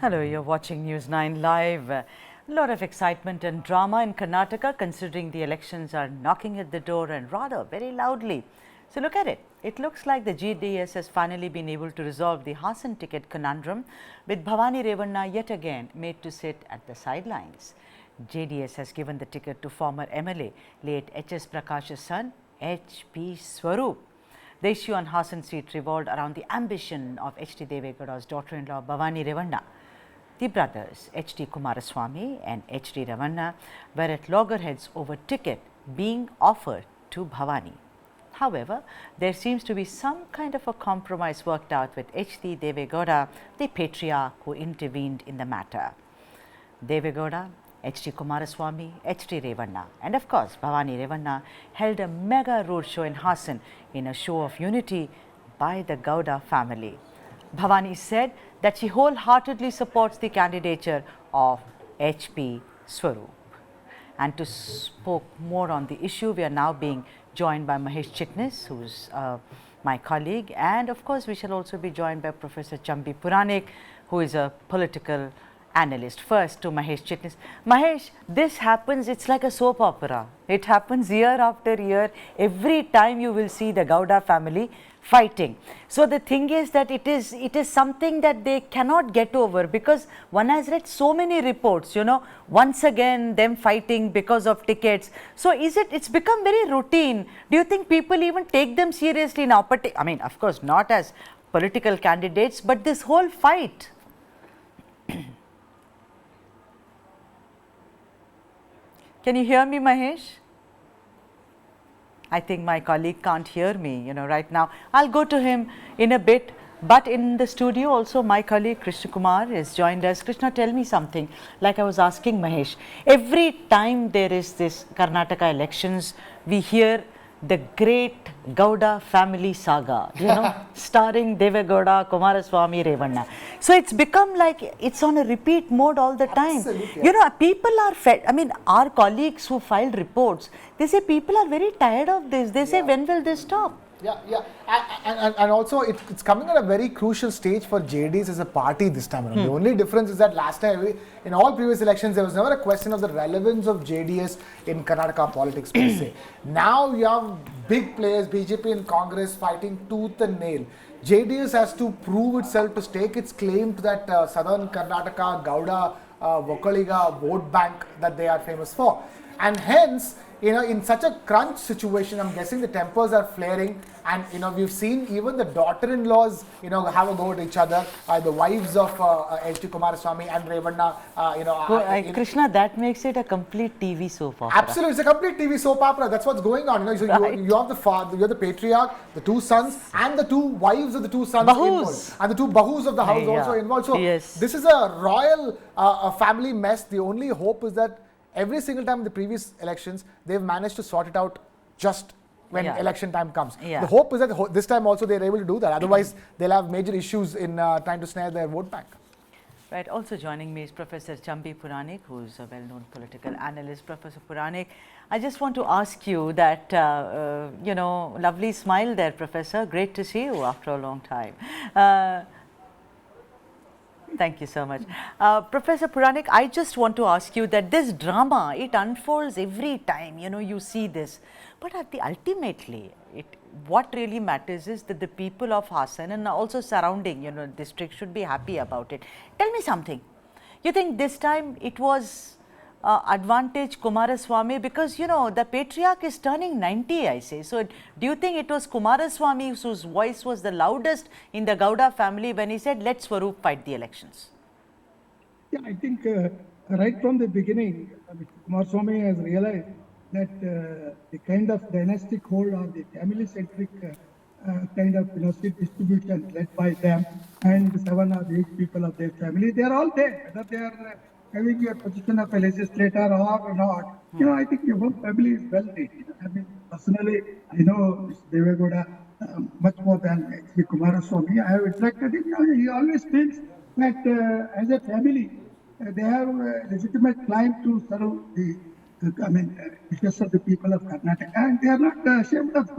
Hello, you're watching News9 Live. A lot of excitement and drama in Karnataka considering the elections are knocking at the door and rather very loudly. So look at it. It looks like the GDS has finally been able to resolve the Hassan ticket conundrum with Bhavani Revanna yet again made to sit at the sidelines. JDS has given the ticket to former MLA, late H.S. Prakash's son, H.P. Swaroop. The issue on Hassan seat revolved around the ambition of H.D. Deve Gowda's daughter-in-law Bhavani Revanna. The brothers H.D. Kumaraswamy and H.D. Revanna were at loggerheads over ticket being offered to Bhavani. However, there seems to be some kind of a compromise worked out with H.D. Deve Gowda, the patriarch who intervened in the matter. Deve Gowda, H.D. Kumaraswamy, H.D. Revanna and of course Bhavani Revanna held a mega roadshow in Hassan in a show of unity by the Gowda family. Bhavani said that she wholeheartedly supports the candidature of H.P. Swaroop. And to spoke more on the issue, we are now being joined by Mahesh Chitnis, who is my colleague, and of course we shall also be joined by Professor Chambi Puranik, who is a political analyst. First to Mahesh Chitnis. Mahesh, this happens, it's like a soap opera. It happens year after year. Every time you will see the Gowda family fighting. So the thing is that it is something that they cannot get over, because one has read so many reports, you know, once again them fighting because of tickets. So it's become very routine. Do you think people even take them seriously now? But I mean, of course not as political candidates, but this whole fight. Can you hear me, Mahesh? I think my colleague can't hear me, you know, right now. I'll go to him in a bit, but in the studio also my colleague Krishna Kumar has joined us. Krishna, tell me something, like I was asking Mahesh. Every time there is this Karnataka elections, we hear the great Gowda family saga, you know, starring Deve Gowda, Kumaraswamy, Revanna. So it's become like it's on a repeat mode all the time. Absolutely. You know, people are fed. I mean, our colleagues who filed reports, they say people are very tired of this. They say, when will this stop? Yeah. And also it's coming at a very crucial stage for JDS as a party this time around. The only difference is that last time, in all previous elections, there was never a question of the relevance of JDS in Karnataka politics per se. Now you have big players, BJP and Congress, fighting tooth and nail. JDS has to prove itself to stake its claim to that southern Karnataka, Gowda, Vokaliga vote bank that they are famous for. And hence, you know, in such a crunch situation, I'm guessing the tempers are flaring, and you know, we've seen even the daughter-in-laws, you know, have a go at each other. The wives of H.D. Kumaraswamy and Revanna, Krishna, that makes it a complete TV soap opera. Absolutely, it's a complete TV soap opera. That's what's going on. You know, so Right. you have the father, you have the patriarch, the two sons, and the two wives of the two sons Bahus. involved, and the two bahus of the house also involved. So Yes. this is a royal family mess. The only hope is that every single time in the previous elections, they've managed to sort it out just when election time comes. The hope is that this time also they're able to do that. Otherwise, they'll have major issues in trying to snare their vote bank. Right. Also joining me is Professor Chambi Puranik, who is a well-known political analyst. Professor Puranik, I just want to ask you that, you know, lovely smile there, Professor. Great to see you after a long time. Thank you so much. Professor Puranik, I just want to ask you that this drama, it unfolds every time, you know, you see this. But ultimately, what really matters is that the people of Hassan and also surrounding, you know, district should be happy about it. Tell me something. You think this time it was advantage Kumaraswamy, because you know the patriarch is turning 90, I say. So do you think it was Kumaraswamy whose voice was the loudest in the Gowda family when he said, let Swaroop fight the elections? Yeah, I think right from the beginning, Kumaraswamy has realized that the kind of dynastic hold or the family-centric kind of, you know, seat distribution led by them and 7 or 8 people of their family, they are all there, whether they are having a position of a legislator or not. You know, I think the whole family is well knit. I mean, personally, I know Deve Gowda much more than H.D. Kumaraswamy. I have interacted him. You know, he always feels that as a family, they have a legitimate claim to serve the wishes of the people of Karnataka, and they are not ashamed of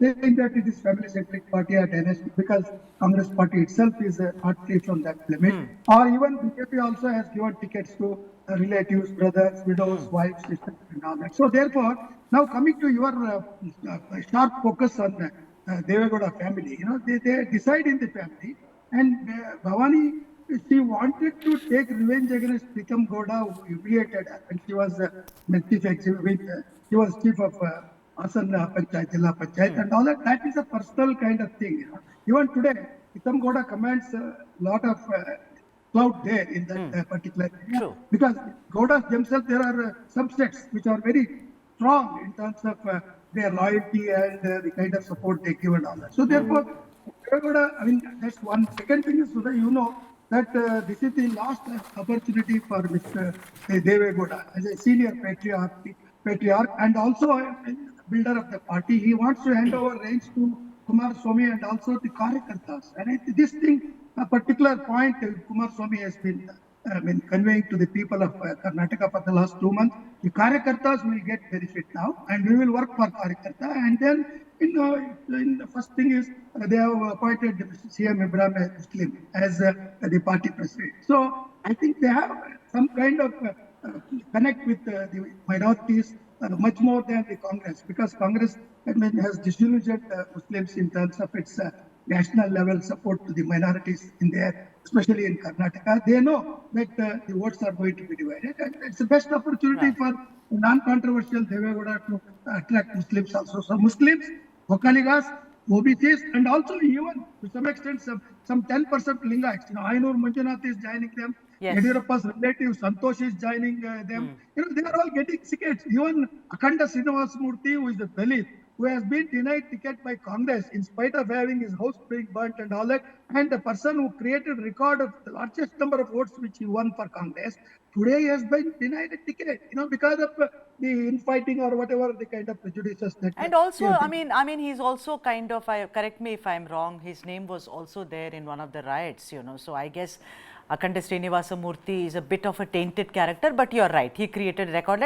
saying that it is family-centric party or dynastic because Congress party itself is not free from that limit. Or even BJP also has given tickets to relatives, brothers, widows, wives, sisters, and all that. So therefore, now coming to your sharp focus on Deve Gowda family, they decide in the family, and Bhavani, she wanted to take revenge against Pritam Gowda, who humiliated her when she was chief executive. She was chief of Hassan Panchayat, Jilla Panchayat, and all that. That is a personal kind of thing. Even today, Pritam Gowda commands a lot of clout there in that particular area. True. Because Gowdas themselves, there are subsets which are very strong in terms of their loyalty and the kind of support they give and all that. So therefore, I mean, that's one. Second thing is, Sudha, that this is the last opportunity for Mr. Deve Gowda as a senior patriarch and also a builder of the party. He wants to hand over reins to Kumar Swamy and also the Karyakartas. And this thing, a particular point Kumar Swamy has been conveying to the people of Karnataka for the last 2 months. The Karyakartas will get benefit now, and we will work for Karyakarta. And then, in the first thing is they have appointed CM Ibrahim Muslim as the party president. So I think they have some kind of connect with the minorities much more than the Congress, because Congress has disillusioned Muslims in terms of its national level support to the minorities in there, especially in Karnataka. They know that the votes are going to be divided, and it's the best opportunity for non-controversial Deve Gowda to attract Muslims also. So Muslims, Vokaligas, OBCs, and also even to some extent some 10% Lingaites. Ainur Manjunath is joining them. Yes. Yediyurappa's relative Santosh is joining them. They are all getting tickets. Even Akhanda Srinivas Murthy, who is a Dalit, who has been denied ticket by Congress in spite of having his house being burnt and all that, and the person who created record of the largest number of votes which he won for Congress, today he has been denied a ticket, because of the infighting or whatever the kind of prejudices that. And also, I mean, he's also kind of, correct me if I'm wrong, his name was also there in one of the riots, so I guess Akhanda Srinivasa Murthy is a bit of a tainted character, but you're right, he created a record.